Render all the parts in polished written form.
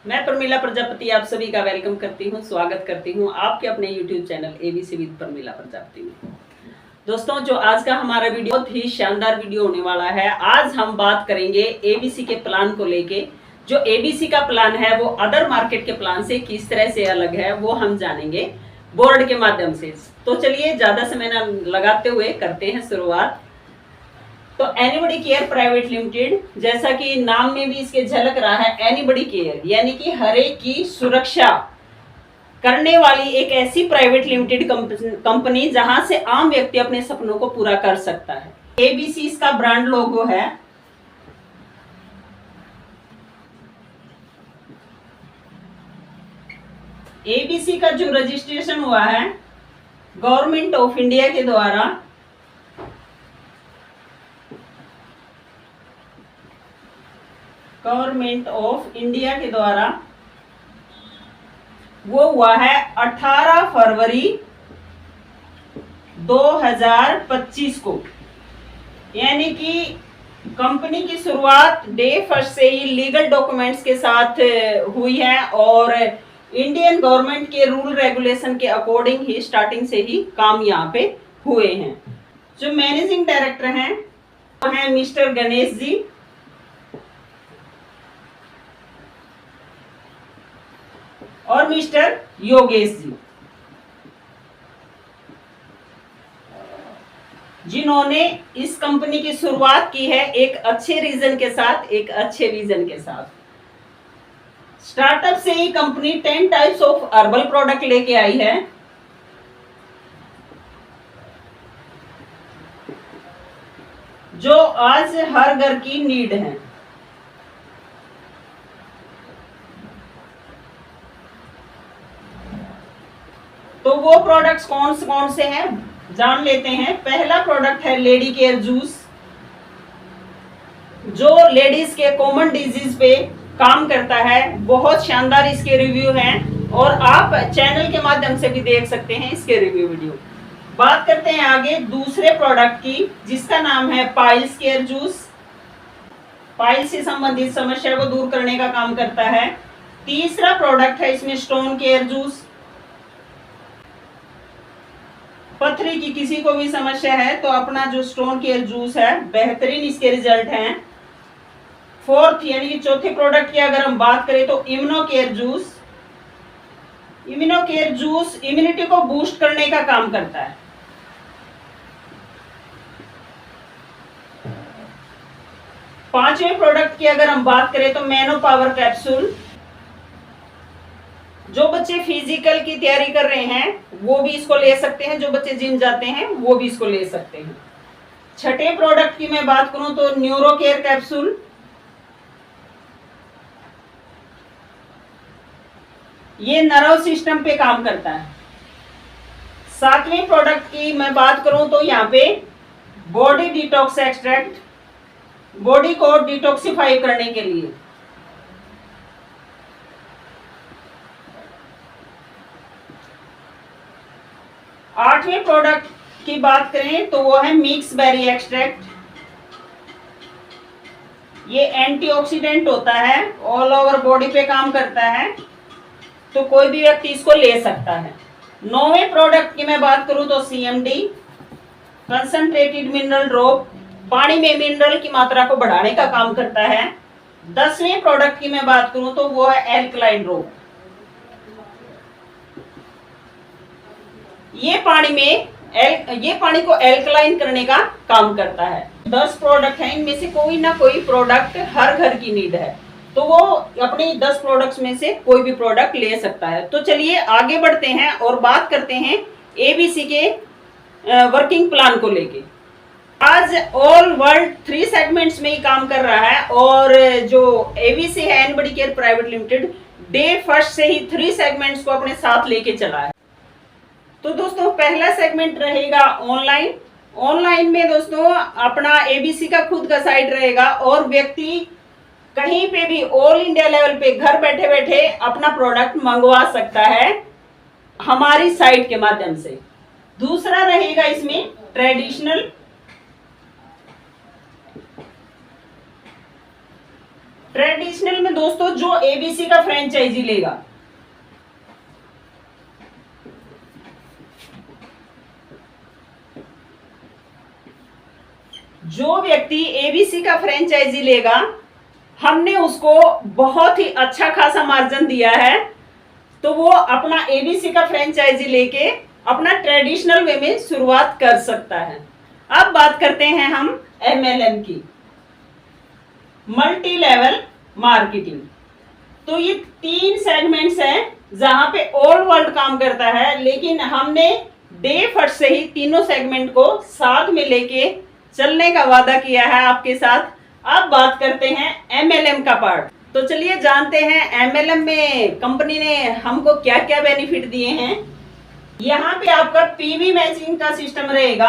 मैं प्रमिला प्रजापति आप सभी का वेलकम करती हूँ, स्वागत करती हूँ आपके अपने YouTube channel ABC with Pramila Prajapati में। दोस्तों, जो आज का हमारा वीडियो बहुत ही शानदार वीडियो होने वाला है। आज हम बात करेंगे एबीसी के प्लान को लेके। जो एबीसी का प्लान है वो अदर मार्केट के प्लान से किस तरह से अलग है वो हम जानेंगे बोर्ड के माध्यम से। तो चलिए ज्यादा समय न लगाते हुए करते हैं शुरुआत। तो एनीबॉडी केयर प्राइवेट लिमिटेड, जैसा कि नाम में भी इसके झलक रहा है, एनीबॉडी केयर यानी कि हर एक की सुरक्षा करने वाली एक ऐसी प्राइवेट लिमिटेड कंपनी जहां से आम व्यक्ति अपने सपनों को पूरा कर सकता है। एबीसी इसका ब्रांड लोगो है। एबीसी का जो रजिस्ट्रेशन हुआ है गवर्नमेंट ऑफ इंडिया के द्वारा, गवर्नमेंट ऑफ इंडिया के द्वारा वो हुआ है 18 फरवरी 2025 को। यानी कि कंपनी की शुरुआत डे फर्स्ट से ही लीगल डॉक्यूमेंट्स के साथ हुई है और इंडियन गवर्नमेंट के रूल रेगुलेशन के अकॉर्डिंग ही स्टार्टिंग से ही काम यहाँ पे हुए हैं। जो मैनेजिंग डायरेक्टर हैं वो हैं मिस्टर गणेश जी और मिस्टर योगेश जी, जिन्होंने इस कंपनी की शुरुआत की है एक अच्छे रीजन के साथ, एक अच्छे विजन के साथ। स्टार्टअप से ही company 10 types of herbal product लेके आई है। जो आज हर घर की नीड है। तो वो प्रोडक्ट्स कौन से हैं जान लेते हैं। पहला प्रोडक्ट है लेडी केयर जूस, जो लेडीज के कॉमन डिजीज पे काम करता है। बहुत शानदार इसके रिव्यू हैं और आप चैनल के माध्यम से भी देख सकते हैं इसके रिव्यू वीडियो। बात करते हैं आगे दूसरे प्रोडक्ट की, जिसका नाम है पाइल्स केयर जूस। पाइल्स से संबंधित समस्या को दूर करने का काम करता है। तीसरा प्रोडक्ट है इसमें स्टोन केयर जूस। पथरी की किसी को भी समस्या है तो अपना जो स्टोन केयर जूस है, बेहतरीन इसके रिजल्ट हैं। फोर्थ यानी कि चौथे प्रोडक्ट की अगर हम बात करें तो immuno care juice. Immuno care juice immunity को बूस्ट करने का काम करता है। पांचवें प्रोडक्ट की अगर हम बात करें तो मैनो पावर कैप्सूल। जो बच्चे फिजिकल की तैयारी कर रहे हैं वो भी इसको ले सकते हैं, जो बच्चे जिम जाते हैं वो भी इसको ले सकते हैं। छठे प्रोडक्ट की मैं बात करूं तो न्यूरो केयर कैप्सूल। ये नर्व सिस्टम पे काम करता है। सातवें प्रोडक्ट की मैं बात करूं तो यहाँ पे बॉडी डिटॉक्स एक्सट्रैक्ट, बॉडी को डिटॉक्सिफाई करने के लिए। आठवें प्रोडक्ट की बात करें तो वो है मिक्स बेरी एक्सट्रैक्ट। ये एंटीऑक्सीडेंट होता है, ऑल ओवर बॉडी पे काम करता है, तो कोई भी व्यक्ति इसको ले सकता है। नौवें प्रोडक्ट की मैं बात करूं तो सीएमडी, कंसंट्रेटेड मिनरल ड्रॉप, पानी में मिनरल की मात्रा को बढ़ाने का काम करता है। 10वें प्रोडक्ट की मैं बात करूं तो वो है एल्कलाइन ड्रॉप। ये पानी को एल्कलाइन करने का काम करता है। 10 प्रोडक्ट हैं, इनमें से कोई ना कोई प्रोडक्ट हर घर की नीड है, तो वो अपने 10 प्रोडक्ट्स में से कोई भी प्रोडक्ट ले सकता है। तो चलिए आगे बढ़ते हैं और बात करते हैं एबीसी के वर्किंग प्लान को लेके। आज ऑल वर्ल्ड 3 सेगमेंट्स में ही काम कर रहा है और जो एबीसी है anybody care private limited, day first से ही 3 सेगमेंट्स को अपने साथ लेके चला है। तो दोस्तों पहला सेगमेंट रहेगा ऑनलाइन। ऑनलाइन में दोस्तों अपना एबीसी का खुद का साइट रहेगा और व्यक्ति कहीं पे भी ऑल इंडिया लेवल पे घर बैठे बैठे अपना प्रोडक्ट मंगवा सकता है हमारी साइट के माध्यम से। दूसरा रहेगा इसमें ट्रेडिशनल ट्रेडिशनल में दोस्तों जो एबीसी का फ्रेंचाइजी लेगा, जो व्यक्ति एबीसी का फ्रेंचाइजी लेगा, हमने उसको बहुत ही अच्छा खासा मार्जिन दिया है, तो वो अपना एबीसी का फ्रेंचाइजी लेके अपना ट्रेडिशनल वे में शुरुआत कर सकता है। अब बात करते हैं हम एमएलएम की, मल्टी लेवल मार्केटिंग। तो ये 3 सेगमेंट्स हैं जहां पे ऑल वर्ल्ड काम करता है, लेकिन हमने डे फर्स्ट से ही तीनों सेगमेंट को साथ में लेके चलने का वादा किया है आपके साथ। अब बात करते हैं एमएलएम का पार्ट। तो चलिए जानते हैं एमएलएम में कंपनी ने हमको क्या क्या बेनिफिट दिए हैं। यहाँ पे आपका पीवी मैचिंग का सिस्टम रहेगा।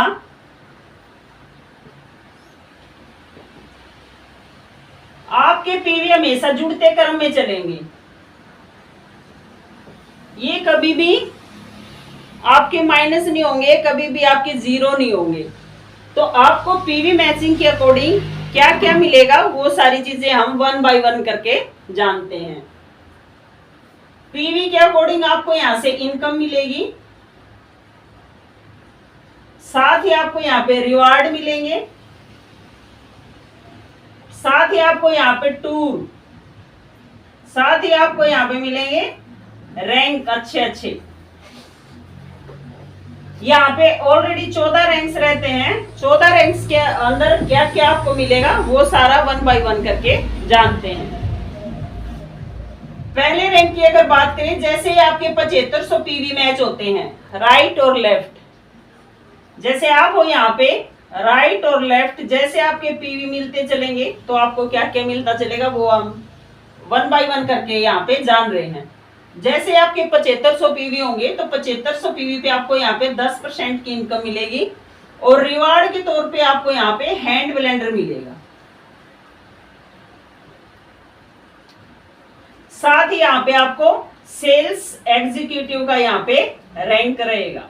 आपके पीवी हमेशा जुड़ते क्रम में चलेंगे, ये कभी भी आपके माइनस नहीं होंगे, कभी भी आपके जीरो नहीं होंगे। तो आपको पीवी मैचिंग के अकॉर्डिंग क्या क्या मिलेगा वो सारी चीजें हम 1 बाय 1 करके जानते हैं। पीवी के अकॉर्डिंग आपको यहां से इनकम मिलेगी, साथ ही आपको यहाँ पे रिवार्ड मिलेंगे, साथ ही आपको यहाँ पे टूर, साथ ही आपको यहाँ पे मिलेंगे रैंक अच्छे अच्छे। यहाँ पे ऑलरेडी 14 रैंक्स रहते हैं। 14 रैंक्स के अंदर क्या क्या आपको मिलेगा वो सारा 1 बाय 1 करके जानते हैं। पहले रैंक की अगर बात करें, जैसे आपके 7500 पीवी मैच होते हैं राइट और लेफ्ट, जैसे आप हो यहाँ पे राइट और लेफ्ट, जैसे आपके पीवी मिलते चलेंगे तो आपको क्या क्या मिलता चलेगा वो हम 1 बाय 1 करके यहाँ पे जान रहे हैं। जैसे आपके 7500 पीवी होंगे तो 7500 पीवी पे आपको यहाँ पे 10% की इनकम मिलेगी, और रिवार्ड के तौर पे आपको यहाँ पे हैंड ब्लेंडर मिलेगा। साथ ही यहाँ पे आपको सेल्स एग्जीक्यूटिव का यहाँ पे रैंक रहेगा।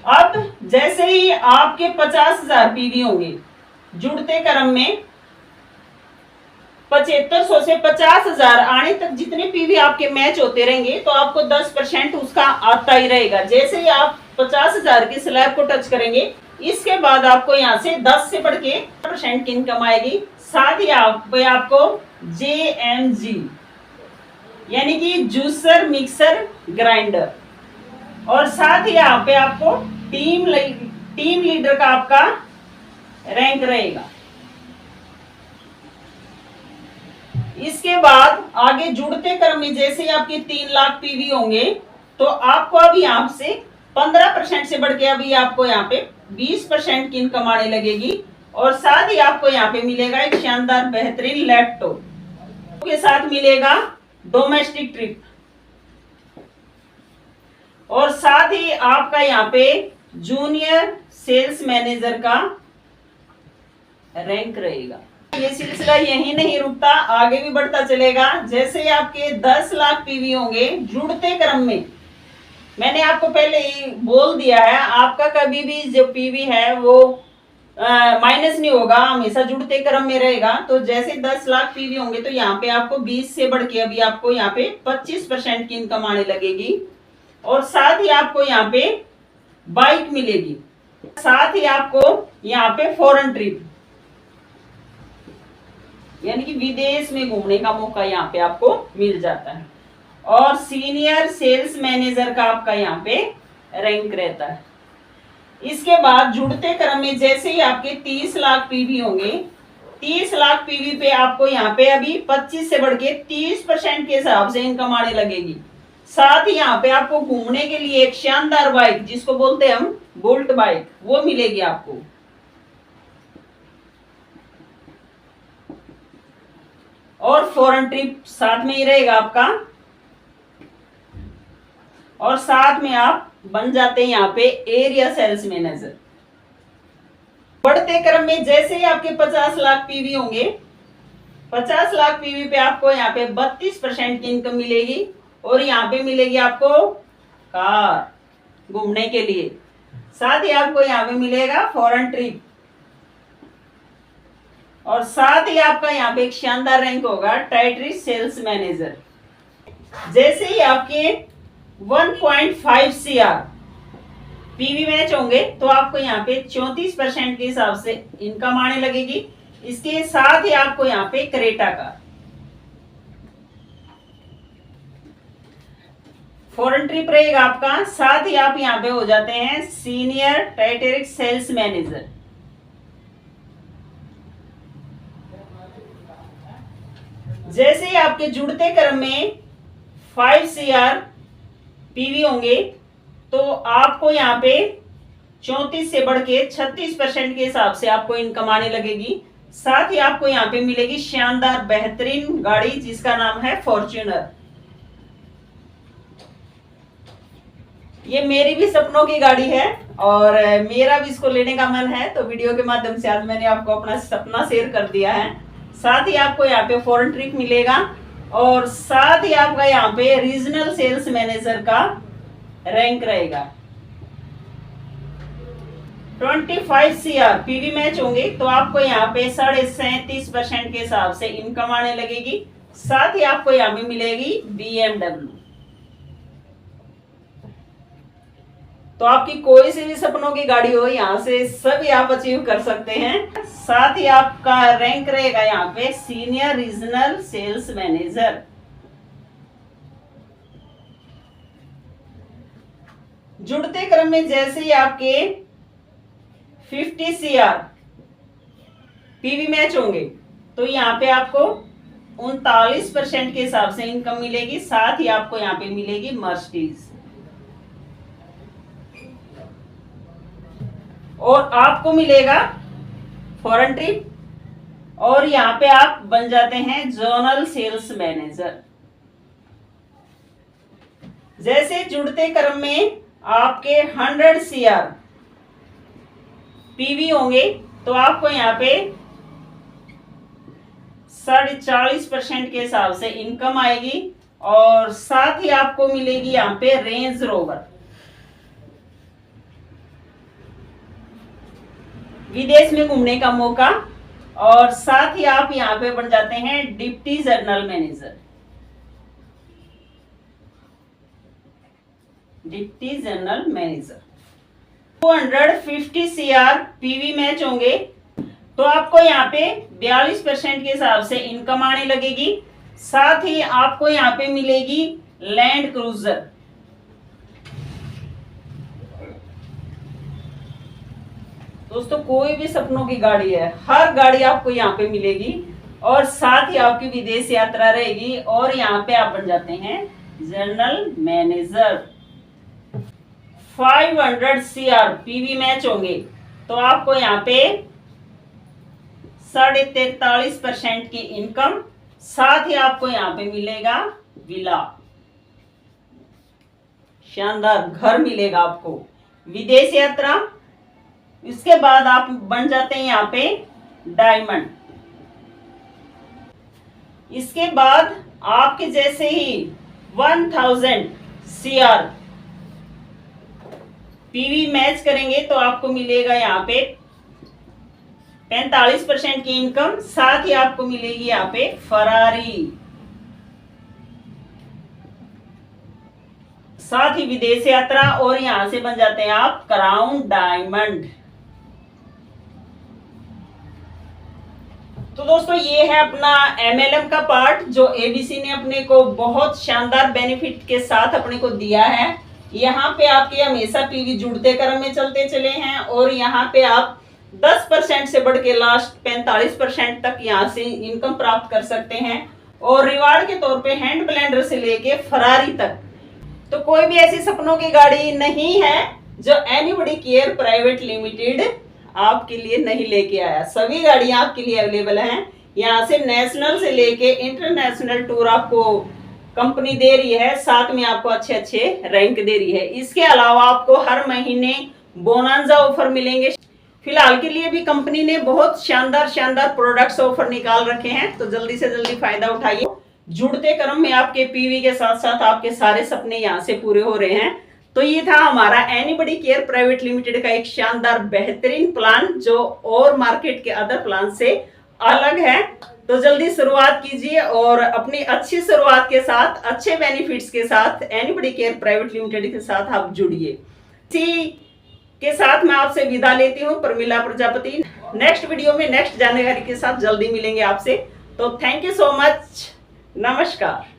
अब जैसे ही आपके 50,000 पीवी होंगे जुड़ते क्रम में, 7500 से 50,000 आने तक जितने पीवी आपके मैच होते रहेंगे तो आपको 10% उसका आता ही रहेगा। जैसे ही आप 50,000 की स्लैब को टच करेंगे, इसके बाद आपको यहाँ से 10 से बढ़ के % की इनकम आएगी। साथ ही आपको JMG यानी कि जूसर मिक्सर ग्राइंडर, और साथ ही यहाँ पे आपको टीम लीडर का आपका रैंक रहेगा। इसके बाद आगे जुड़ते क्रम में जैसे ही आपके 3 लाख पीवी होंगे तो आपको अभी यहाँ से 15% से बढ़ के अभी आपको यहाँ पे 20% की इनकम आने लगेगी। और साथ ही आपको यहाँ पे मिलेगा एक शानदार बेहतरीन लैपटॉप के साथ मिलेगा डोमेस्टिक ट्रिप, और साथ ही आपका यहाँ पे जूनियर सेल्स मैनेजर का रैंक रहेगा। ये सिलसिला यही नहीं रुकता, आगे भी बढ़ता चलेगा। जैसे ही आपके 10 लाख पीवी होंगे जुड़ते क्रम में, मैंने आपको पहले ही बोल दिया है, आपका कभी भी जो पीवी है वो माइनस नहीं होगा, हमेशा जुड़ते क्रम में रहेगा। तो जैसे 10 लाख पीवी होंगे तो यहाँ पे आपको 20 से बढ़ के अभी आपको यहाँ पे 25% की इनकम आने लगेगी, और साथ ही आपको यहाँ पे बाइक मिलेगी, साथ ही आपको यहाँ पे फॉरेन ट्रिप यानी कि विदेश में घूमने का मौका यहाँ पे आपको मिल जाता है, और सीनियर सेल्स मैनेजर का आपका यहाँ पे रैंक रहता है। इसके बाद जुड़ते क्रम में जैसे ही आपके 30 लाख पीवी होंगे, 30 लाख पीवी पे आपको यहाँ पे अभी 25 से बढ़ के 30% के हिसाब से इनकम आने लगेगी। साथ ही यहाँ पे आपको घूमने के लिए एक शानदार बाइक जिसको बोलते हैं हम बोल्ट बाइक, वो मिलेगी आपको। और फॉरेन ट्रिप साथ में ही रहेगा आपका, और साथ में आप बन जाते हैं यहाँ पे एरिया सेल्स मैनेजर। बढ़ते क्रम में जैसे ही आपके 50 लाख पीवी होंगे, 50 लाख पीवी पे आपको यहाँ पे 32% की इनकम मिलेगी, और यहाँ पे मिलेगी आपको कार घूमने के लिए। साथ ही आपको यहाँ पे मिलेगा फॉरेन ट्रिप, और साथ ही आपका यहाँ पे एक शानदार रैंक होगा टेरिटरी सेल्स मैनेजर। जैसे ही आपके 1.5 CR पीवी मैच होंगे तो आपको यहाँ पे 34% के हिसाब से इनकम आने लगेगी। इसके साथ ही आपको यहाँ पे क्रेटा का फॉरेन ट्रिप रहेगा आपका। साथ ही आप यहाँ पे हो जाते हैं सीनियर टेरिटरी सेल्स मैनेजर। जैसे ही आपके जुड़ते क्रम में 5 CR पीवी होंगे तो आपको यहाँ पे 34 से बढ़ के 36% के हिसाब से आपको इनकम आने लगेगी। साथ ही आपको यहाँ पे मिलेगी शानदार बेहतरीन गाड़ी जिसका नाम है फॉर्च्यूनर। ये मेरी भी सपनों की गाड़ी है और मेरा भी इसको लेने का मन है, तो वीडियो के माध्यम से आज मैंने आपको अपना सपना शेयर कर दिया है। साथ ही आपको यहाँ पे फॉरेन ट्रिप मिलेगा और साथ ही आपका यहाँ पे रीजनल सेल्स मैनेजर का रैंक रहेगा। 25 CR पीवी मैच होंगे तो आपको यहाँ पे 37.5% के हिसाब से इनकम आने लगेगी। साथ ही आपको यहाँ पे मिलेगी BMW। तो आपकी कोई सी भी सपनों की गाड़ी हो, यहाँ से सभी आप अचीव कर सकते हैं। साथ ही आपका रैंक रहेगा यहाँ पे सीनियर रीजनल सेल्स मैनेजर। जुड़ते क्रम में जैसे ही आपके 50 CR पीवी मैच होंगे तो यहाँ पे आपको 39% के हिसाब से इनकम मिलेगी। साथ ही आपको यहाँ पे मिलेगी मर्सिडीज और आपको मिलेगा फॉरेन ट्रिप और यहाँ पे आप बन जाते हैं जोनल सेल्स मैनेजर। जैसे जुड़ते क्रम में आपके 100 CR पीवी होंगे तो आपको यहाँ पे 40.5% के हिसाब से इनकम आएगी और साथ ही आपको मिलेगी यहाँ पे रेंज रोवर। विदेश में घूमने का मौका और साथ ही आप यहाँ पे बन जाते हैं deputy general manager. Deputy general manager 250 CR PV match होंगे तो आपको यहाँ पे 42% के हिसाब से इनकम आने लगेगी। साथ ही आपको यहाँ पे मिलेगी लैंड क्रूजर। दोस्तों कोई भी सपनों की गाड़ी है, हर गाड़ी आपको यहाँ पे मिलेगी और साथ ही आपकी विदेश यात्रा रहेगी और यहाँ पे आप बन जाते हैं general manager. 500 CR PV match होंगे तो आपको यहाँ पे 43.5% की इनकम। साथ ही आपको यहाँ पे मिलेगा विला, शानदार घर मिलेगा आपको। विदेश यात्रा, इसके बाद आप बन जाते हैं यहाँ पे डायमंड। इसके बाद आपके जैसे ही 1000 CR पीवी मैच करेंगे तो आपको मिलेगा यहाँ पे 45% की इनकम। साथ ही आपको मिलेगी यहाँ पे फरारी। साथ ही विदेश यात्रा और यहां से बन जाते हैं आप क्राउन डायमंड। तो दोस्तों ये है अपना MLM का पार्ट जो ABC ने अपने को बहुत शानदार बेनिफिट के साथ अपने को दिया है। यहाँ पे आपके हमेशा पीवी जुड़ते क्रम में चलते चले हैं और यहाँ पे आप 10% से बढ़ के लास्ट 45% तक यहाँ से इनकम प्राप्त कर सकते हैं और रिवार्ड के तौर पे हैंड ब्लेंडर से लेके फरारी तक। तो कोई भी ऐसी सपनों की गाड़ी नहीं है जो एनीबॉडी केयर प्राइवेट लिमिटेड आपके लिए नहीं लेके आया। सभी गाड़ियां आपके लिए अवेलेबल हैं। यहाँ से नेशनल से लेके इंटरनेशनल टूर आपको कंपनी दे रही है, साथ में आपको अच्छे अच्छे रैंक दे रही है। इसके अलावा आपको हर महीने बोनांजा ऑफर मिलेंगे। फिलहाल के लिए भी कंपनी ने बहुत शानदार शानदार प्रोडक्ट्स ऑफर निकाल रखे हैं, तो जल्दी से जल्दी फायदा उठाइए। जुड़ते क्रम में आपके पीवी के साथ साथ आपके सारे सपने यहाँ से पूरे हो रहे हैं। तो ये था हमारा एनीबॉडी केयर प्राइवेट लिमिटेड का एक शानदार बेहतरीन प्लान जो और मार्केट के अदर प्लान से अलग है। तो जल्दी शुरुआत कीजिए और अपनी अच्छी शुरुआत के साथ, अच्छे बेनिफिट्स के साथ एनीबॉडी केयर प्राइवेट लिमिटेड के साथ आप जुड़िए। इसी के साथ मैं आपसे विदा लेती हूँ, प्रमिला प्रजापति। नेक्स्ट वीडियो में नेक्स्ट जानकारी के साथ जल्दी मिलेंगे आपसे। तो थैंक यू सो मच, नमस्कार।